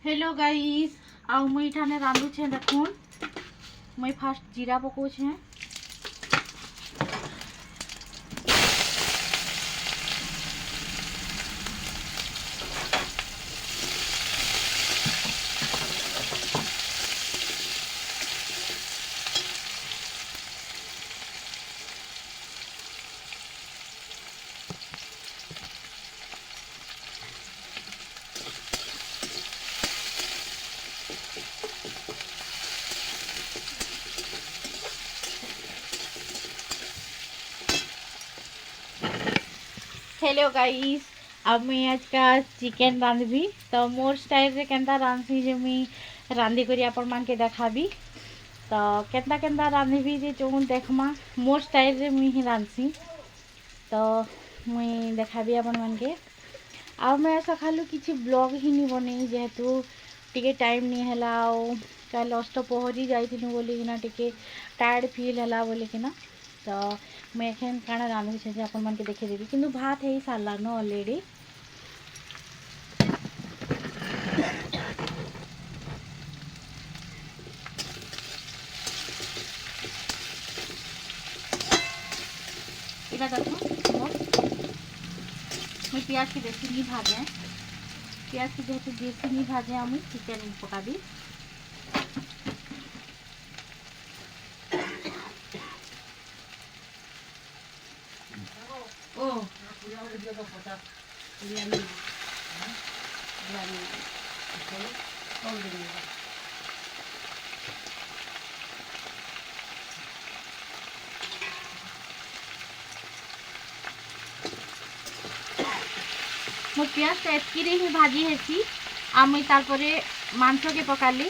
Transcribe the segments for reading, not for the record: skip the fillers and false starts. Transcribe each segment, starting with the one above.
Hello guys आउ मुई ठाने रांधु छे देखुन मुई फास्ट जीरा पकाउ छे। हेलो गाइस अब मैं आज का चिकेन रांधबी तो मोर स्टाइल रे केनता रांधसी जे मुई रांधि करी आपन मान के देखाबी। तो केनता केनता रांधबी जे जोन देखमा मोर स्टाइल रे मुई ही रांधसी तो मुई देखाबी आपन मान के। आ मैं सखालु किछि ब्लॉग ही नहीं बने जेहेतु टिके टाइम नहीं हला कल अष्टपहरी जाइथिनु बोली किना टिके टायर्ड फील हला बोली किना तो मैं एखन काना रांधु छे जे आपन मन के देखे देबी किंतु भात हे साला न ऑलरेडी। इला देखो मैं प्याज की बेसी नहीं भाजे प्याज की जेहेतु बेसी नहीं भाजे आम चिकेन पकाबी। ओ मो प्याज एतकी ही भाजी हेसी आम तारपरे मांस के पकाली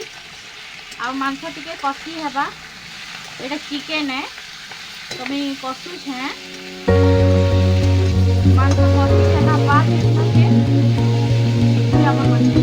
आ मांस टिके कषी हेबा एटा चिकेन है तो मैं कषु छे मांस कषी हेला बाद के हमर मछली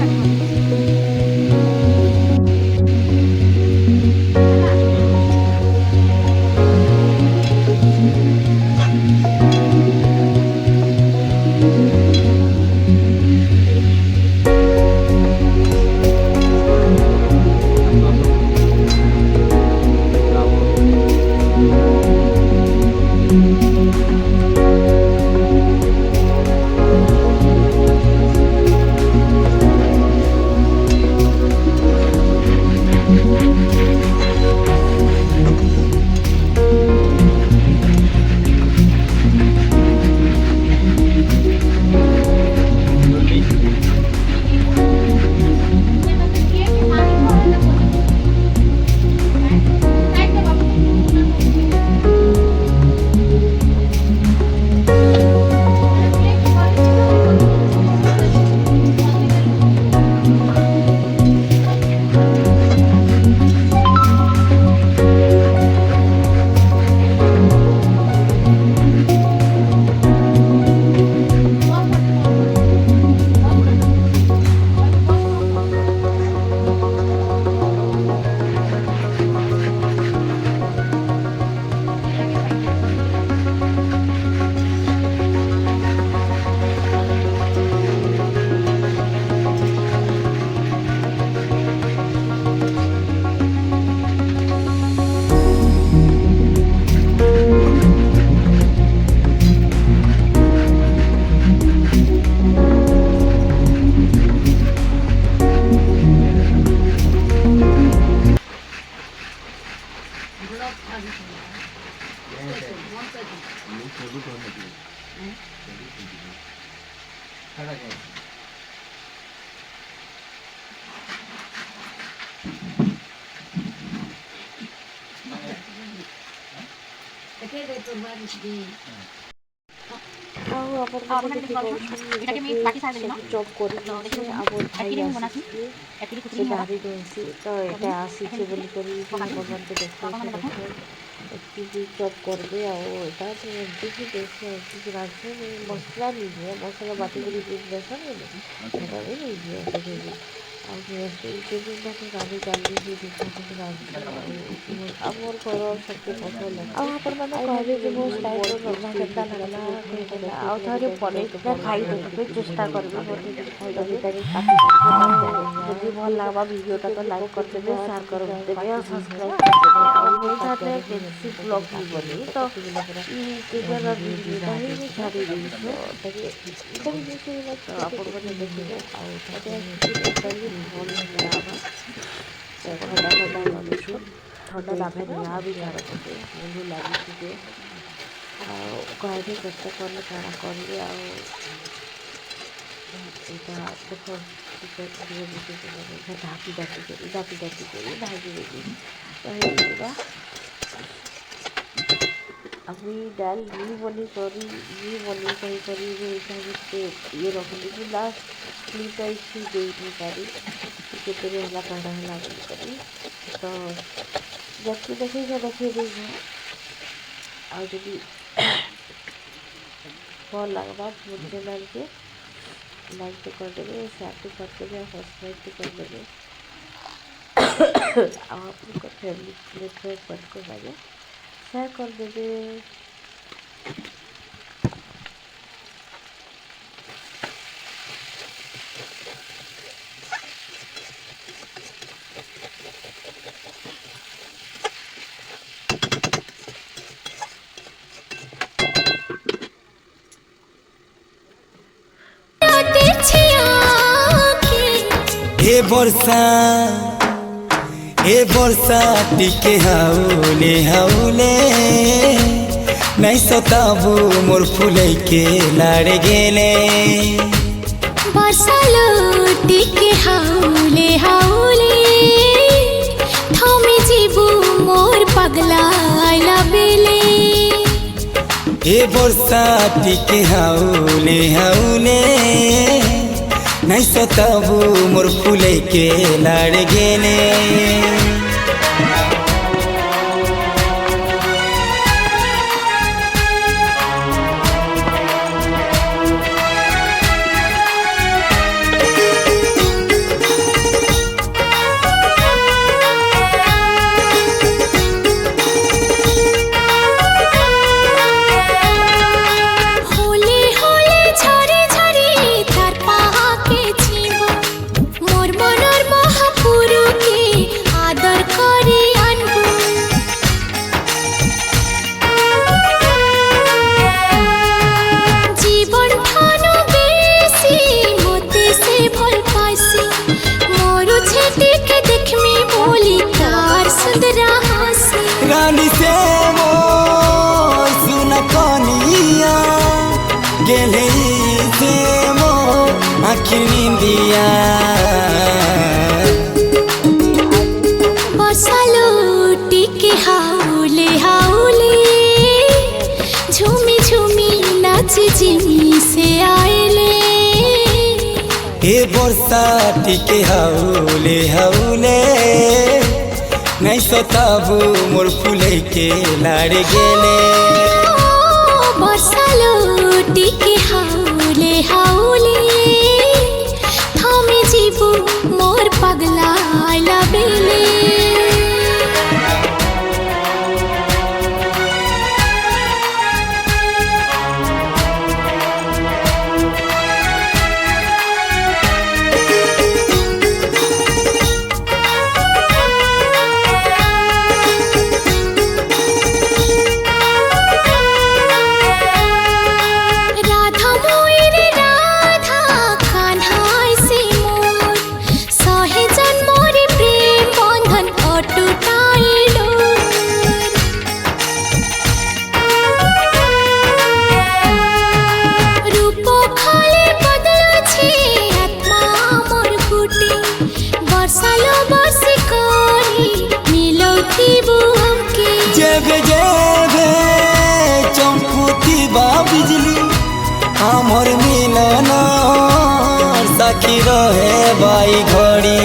काटबो। जॉब कर भाई गाड़ी रोसी तो ये आसी बोली जॉब करबे आटा तो एमती ही देखे रांधे मसला नहीं मसला बाटी देसन भी नहीं ଯେବେ ମାନେ ରାନ୍ଧି ଚାଲି ସେ ଜିନିଷ ରାନ୍ଧି ଆମର ଘର सबके पसंद है। ଆଉ ଆପଣମାନେ କହିବେ ଯେ ମୋ ଷ୍ଟାଇଲ୍ର ରନ୍ଧା କେନ୍ତା ଲାଗଲା କହିଲେ ଆଉ ଥରେ ବନେଇକିନା ଖାଇ ଦେଖିବେ ଚେଷ୍ଟା କରିବେ ବନେଇକି ଖାଇଦେବେ। ଯଦି ଭଲ ଲାଗ୍ବା ଭିଡ଼ିଓଟା ତ ଲାଇକ୍ କରିଦେବେ ସେୟାର କରିଦେବେ ଆଉ ସବସ୍କ୍ରାଇବ୍ କରିଦେବେ। ଆଉ ମୁଇଁ ଥରେ କେନ୍ସି ବ୍ଲଗ୍ ଯିବନି ତ ଇ ଚିକେନ୍ ରାନ୍ଧିବିଟା ହିଁ ମୁଇଁ ଛାଡ଼ି ଦେଇଛେ। ତ ଆପଣମାନେ ଦେଖିବେ ଆଉ ଟୋଟାଲି ଭଲ୍ ଲାଗ୍ବା। ଥଣ୍ଡା ଥଣ୍ଡା ଲାଗୁଛୁ ଥଣ୍ଡା ଲାଭେ ନିଆଁ ବି ଝାଡ଼ ପଟେ ଭଲ ଲାଗୁଛି ଯେ ଆଉ କହିବେ କେତେ କଲେ କାଣା କରିବେ ଆଉ ଏଇଟା ଦେଖ ଚିକେନ୍ ଢାପି କରି ଭାଜି ଦେବି ତ ହେଇଯିବା। আমি ডাল বনি କରି ଟିକେ ଇଏ ରଖିଲି କି ଲାଷ୍ଟ କ୍ଲିପ୍ଟା ଇସି ଦେଇନି ପାରି କେତେରେ ହେଲା କାଣା ହେଲା ବୋଲିକରି ତ ଯେତିକି ଦେଖେଇଛ ଦେଖେଇ ଦେଇଛ। ଆଉ ଯଦି ଭଲ ଲାଗ୍ବା ମୋ ଚ୍ୟାନେଲ୍କେ ଲାଇକ୍ ତ କରିଦେବେ ସେୟାର ତ କରିଦେବେ ଆଉ ସବସ୍କ୍ରାଇବ୍ ତ କରିଦେବେ ଆଉ ଆପଣଙ୍କ ଫ୍ୟାମିଲି ମେମ୍ବରମାନଙ୍କୁ ଲାଗେ ସେୟାର କରିଦେବେ। ए वर्षा टिके हाउले हाउले नहीं सताबू मोर फुलै के लाड़ गेले वर्षा टिके हाउले हाउले थमी जीबू मोर पगला आइला बेले। ए वर्षा टिके हाउले हाउले नहीं सताबू मोर फुलै के लाड़ गेले। रानी से मो सुना कनिया गेले से मो आखिर निंदिया वर्षा टिके हाउले हाउले झूमी झूमी नाच जिमी से आएले। ए वर्षा टिके हाउले हाउले नहीं सताबू मोर फुलै के लाड़ गेले। वर्षा टिके हाउले हाउले थमी जीबू मोर पगला आइला बेले। जेबे जेबे चमकुती बा बिजली हमर मिलन साखी रहे बाई घड़ी।